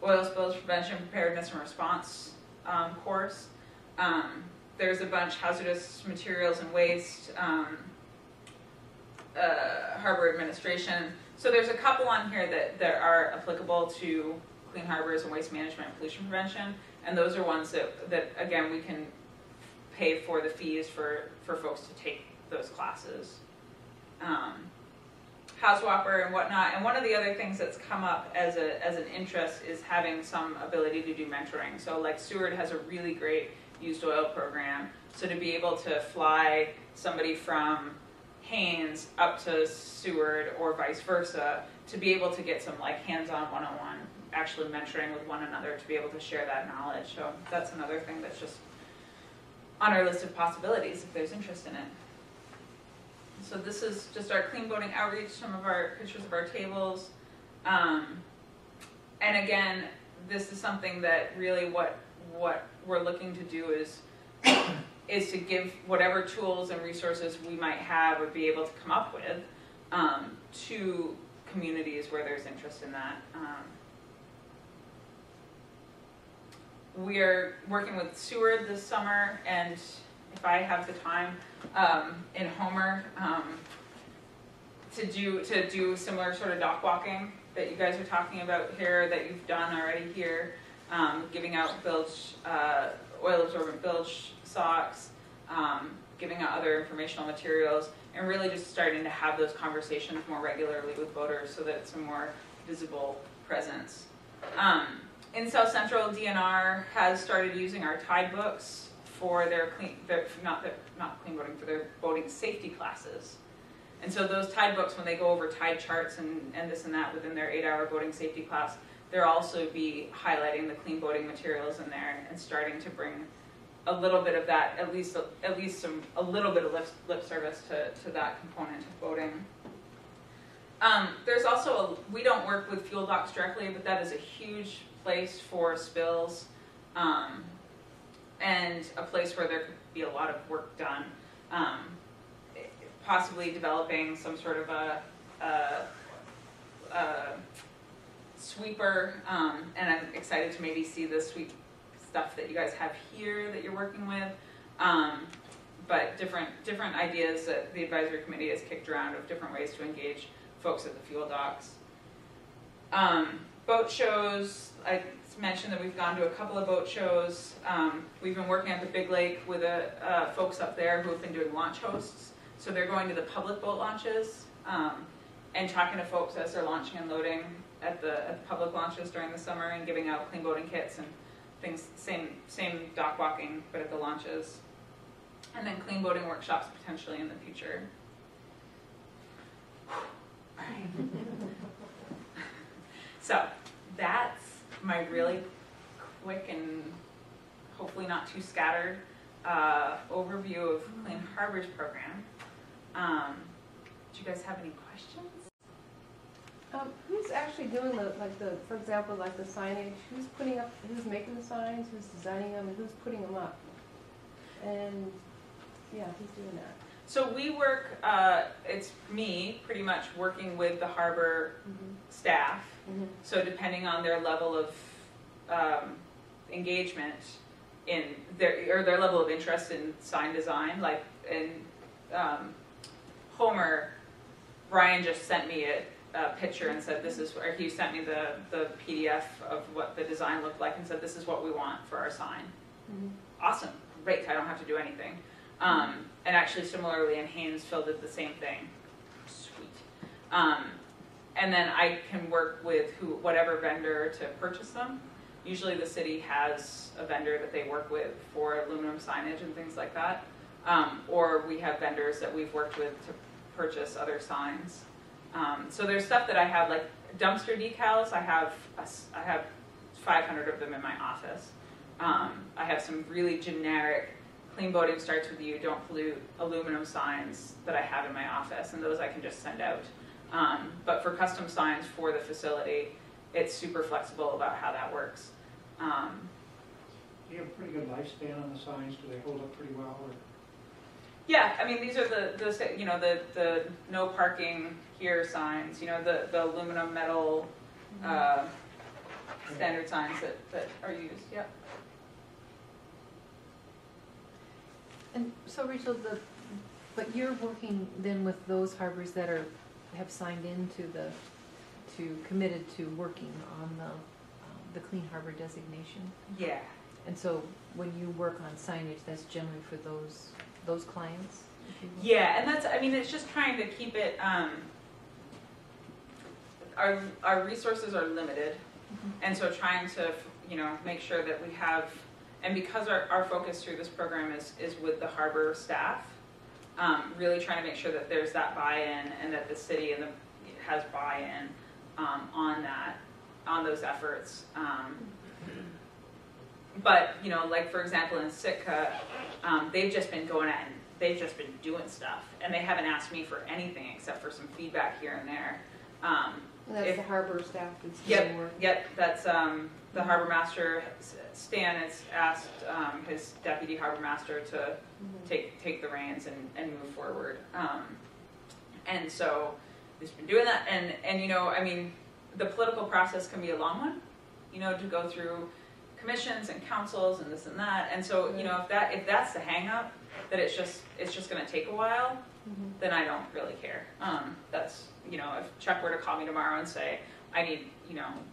spills prevention, preparedness, and response course. There's a bunch, hazardous materials and waste, harbor administration. So there's a couple on here that are applicable to clean harbors and waste management and pollution prevention. And those are ones that again, we can pay for the fees for folks to take those classes. HouseWhopper and whatnot. And one of the other things that's come up as an interest is having some ability to do mentoring. So like Seward has a really great used oil program. So to be able to fly somebody from Haines up to Seward or vice versa, to be able to get some like hands-on one-on-one, actually mentoring with one another to be able to share that knowledge. So that's another thing that's just on our list of possibilities if there's interest in it. So this is just our clean boating outreach, some of our pictures of our tables. And again, this is something that really what we're looking to do is to give whatever tools and resources we might have or be able to come up with to communities where there's interest in that. We are working with Seward this summer, and if I have the time, in Homer, to do similar sort of dock walking that you guys are talking about here, that you've done already here, giving out bilge, oil absorbent bilge socks, giving out other informational materials, and really just starting to have those conversations more regularly with voters so that it's a more visible presence. In South Central, DNR has started using our tide books for their not clean boating, for their boating safety classes. And so those tide books, when they go over tide charts and this and that within their 8-hour boating safety class, they'll also be highlighting the clean boating materials in there and starting to bring a little bit of that, at least a little bit of lip service to that component of boating. There's also we don't work with fuel docks directly, but that is a huge place for spills, and a place where there could be a lot of work done. Possibly developing some sort of a sweeper, and I'm excited to maybe see the sweep stuff that you guys have here that you're working with. But different ideas that the advisory committee has kicked around of different ways to engage folks at the fuel docks. Boat shows, I mentioned that we've gone to a couple of boat shows. We've been working at the Big Lake with folks up there who have been doing launch hosts. So they're going to the public boat launches and talking to folks as they're launching and loading at the public launches during the summer and giving out clean boating kits and things, same dock walking, but at the launches. And then clean boating workshops potentially in the future. All right. So that's my really quick and hopefully not too scattered overview of Clean Harbors program. Do you guys have any questions? Who's actually doing for example, like the signage? Who's making the signs? Who's designing them? And who's putting them up? And yeah, who's doing that? So we work. It's me pretty much working with the harbor staff. Mm-hmm. So depending on their level of engagement in their level of interest in sign design, like in Homer, Brian just sent me a picture and said or he sent me the PDF of what the design looked like and said this is what we want for our sign. Mm-hmm. Awesome, great, I don't have to do anything. And actually similarly in Haynesville did the same thing. Sweet. And then I can work with whatever vendor to purchase them. Usually the city has a vendor that they work with for aluminum signage and things like that. Or we have vendors that we've worked with to purchase other signs. So there's stuff that I have, like dumpster decals. I have 500 of them in my office. I have some really generic clean boating starts with you, don't pollute aluminum signs that I have in my office, and those I can just send out. But for custom signs for the facility, it's super flexible about how that works. Do you have a pretty good lifespan on the signs? Do they hold up pretty well? Or? Yeah, I mean, these are the no parking here signs, the aluminum metal standard signs that are used, yep. And so Rachel, but you're working then with those harbors that have signed into committed to working on the Clean Harbor designation? Yeah. And so when you work on signage, that's generally for those clients? if you will? Yeah, and it's just trying to keep it, our resources are limited, and so trying to, make sure that we have, and because our focus through this program is with the harbor staff, really trying to make sure that there's that buy-in and that the city has buy-in on those efforts. But, like for example in Sitka, they've just been going at and they've just been doing stuff, and they haven't asked me for anything except for some feedback here and there. And that's the harbor staff that's Yep, doing work. yep, that's the harbor master, Stan has asked his deputy harbor master to take the reins and move forward. And so he's been doing that, and the political process can be a long one, to go through commissions and councils and this and that. And so, if that's the hang up, that it's just going to take a while, then I don't really care. That's, if Chuck were to call me tomorrow and say, I need,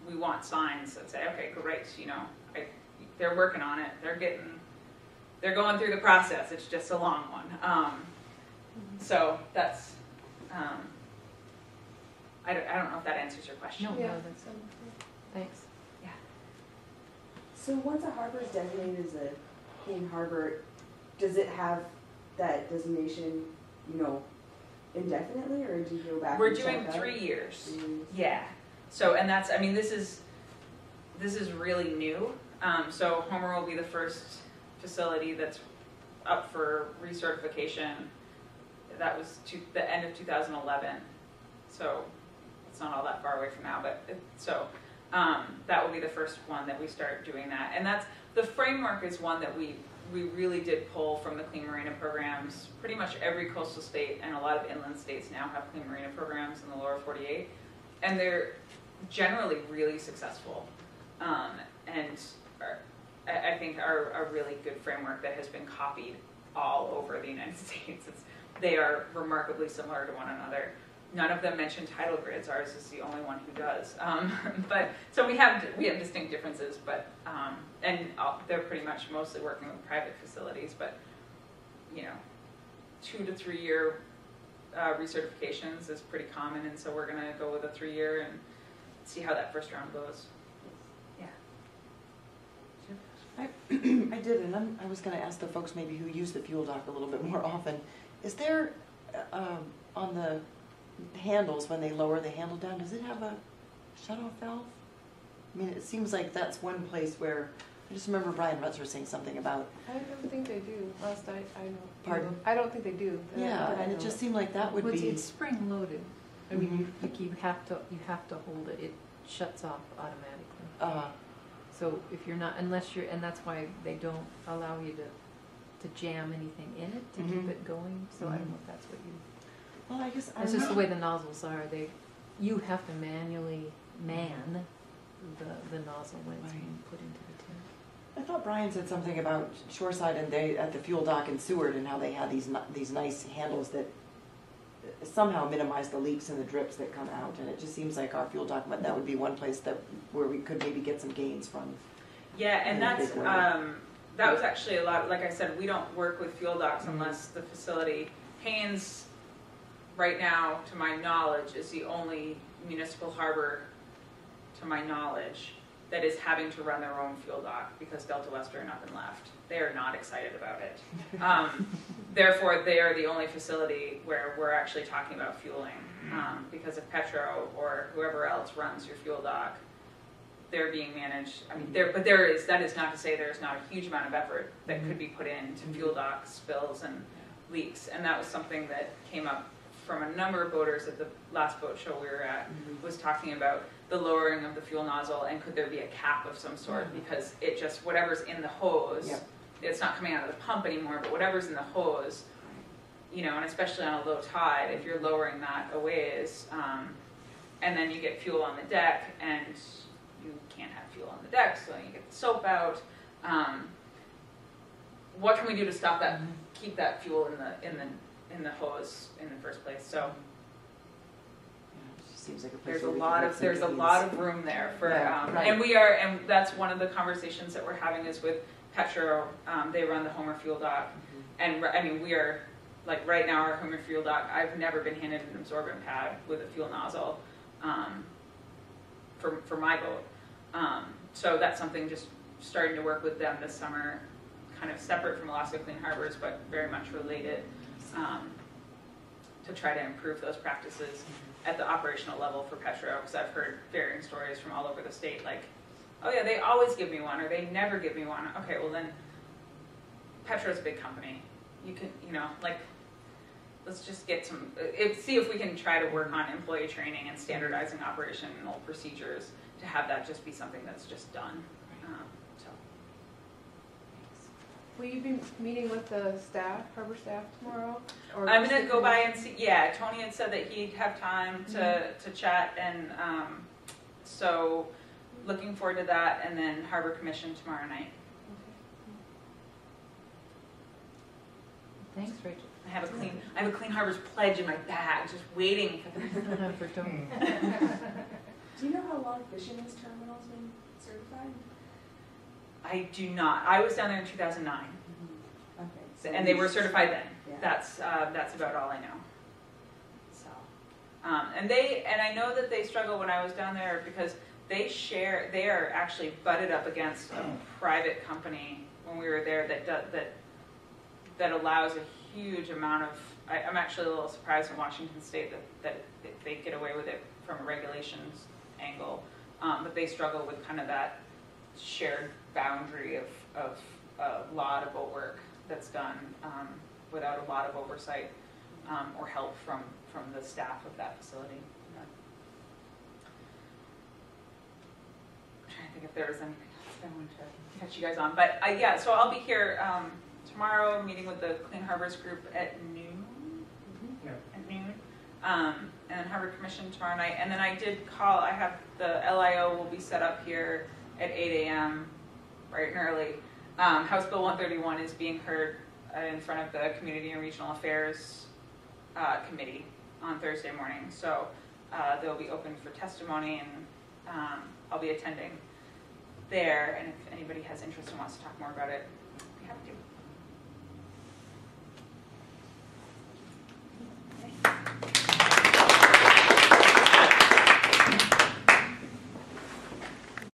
we want signs, I'd say, okay, great, they're working on it. They're going through the process. It's just a long one. So that's, I don't know if that answers your question. No, Yeah. no, that's, thanks. Yeah. So once a harbor is designated as a clean harbor, does it have that designation, indefinitely, or do you go back? We're and doing check 3 that? years. 3 years. Yeah. So, and that's, this is really new. So Homer will be the first facility that's up for recertification. That was the end of 2011. So it's not all that far away from now, but that will be the first one that we start doing that. And that's, the framework is one that we really did pull from the Clean Marina programs. Pretty much every coastal state and a lot of inland states now have Clean Marina programs in the lower 48. And they're generally really successful. And I think are a really good framework that has been copied all over the United States. They are remarkably similar to one another. None of them mention tidal grids. Ours is the only one who does. But so we have distinct differences, but they're pretty much mostly working with private facilities. But 2 to 3 year recertifications is pretty common, and so we're going to go with a 3 year and see how that first round goes. Yeah. I did, and I was going to ask the folks maybe who use the fuel dock a little bit more often. Is there on the handles, when they lower the handle down, does it have a shut-off valve? I mean, it seems like that's one place where, I just remember Brian Rutzer saying something about. I don't think they do, last I know. Pardon? I don't think they do. Yeah, and it just seemed like that would be. It's spring loaded. I mean, you have to hold it. It shuts off automatically. So if you're not, and that's why they don't allow you to jam anything in it to keep it going. So I don't know if that's what you. Well, I guess It's just the way the nozzles are. You have to manually man the nozzle when it's being put into the tin. I thought Brian said something about Shoreside and they at the fuel dock in Seward and how they had these nice handles that somehow minimize the leaks and the drips that come out. And it just seems like our fuel dock, that would be one place where we could maybe get some gains from. Yeah, and that's that was actually a lot. Like I said, we don't work with fuel docks unless the facility. Haynes, right now, to my knowledge, is the only municipal harbor, to my knowledge, that is having to run their own fuel dock because Delta Western up and left. They are not excited about it. Therefore, they are the only facility where we're actually talking about fueling. Because if Petro or whoever else runs your fuel dock, they're being managed. That is not to say there's not a huge amount of effort that could be put into fuel dock spills and leaks. And that was something that came up from a number of boaters at the last boat show we were at, was talking about the lowering of the fuel nozzle and could there be a cap of some sort, because it just, whatever's in the hose, it's not coming out of the pump anymore, but whatever's in the hose you know, and especially on a low tide, if you're lowering that a ways, and then you get fuel on the deck, and you can't have fuel on the deck, so you get the soap out. What can we do to stop that? Keep that fuel in the hose in the first place? So It seems like a place there's a where we lot could of there's a lot of room there for, and that's one of the conversations that we're having is with Petro. They run the Homer fuel dock, and I mean we are like right now our Homer fuel dock. I've never been handed an absorbent pad with a fuel nozzle for my boat. So that's something just starting to work with them this summer, kind of separate from Alaska Clean Harbors, but very much related, to try to improve those practices at the operational level for Petro, because I've heard varying stories from all over the state, like, oh yeah, they always give me one, or they never give me one. Okay, well then, Petro's a big company. You can, you know, like, let's just get some, see if we can try to work on employee training and standardizing operational procedures to have that just be something that's just done. So. Will you be meeting with the staff, harbor staff tomorrow? Or I'm just gonna the go by commission? and see. Yeah, Tony had said that he'd have time to chat, and so looking forward to that. And then Harbor Commission tomorrow night. Thanks, Rachel. I have a Clean Harbors pledge in my bag, just waiting for them. For Tony. Do you know how long fishing this terminal's been certified? I do not. I was down there in 2009, Okay. So and they were certified then. Yeah. That's about all I know. So, and I know that they struggle when I was down there because they are actually butted up against a private company when we were there that allows a huge amount of. I'm actually a little surprised in Washington State that they get away with it from a regulations angle, but they struggle with kind of that shared boundary of a lot of boat work that's done without a lot of oversight or help from the staff of that facility. I'm trying to think if there was anything else I wanted to catch you guys on, but yeah, so I'll be here tomorrow meeting with the Clean Harbors group at noon. At noon. And then Harbor Commission tomorrow night. And then I did call, I have the LIO will be set up here at 8 a.m. bright and early. House Bill 131 is being heard in front of the Community and Regional Affairs Committee on Thursday morning. So they'll be open for testimony, and I'll be attending there. And if anybody has interest and wants to talk more about it, I'd be happy to.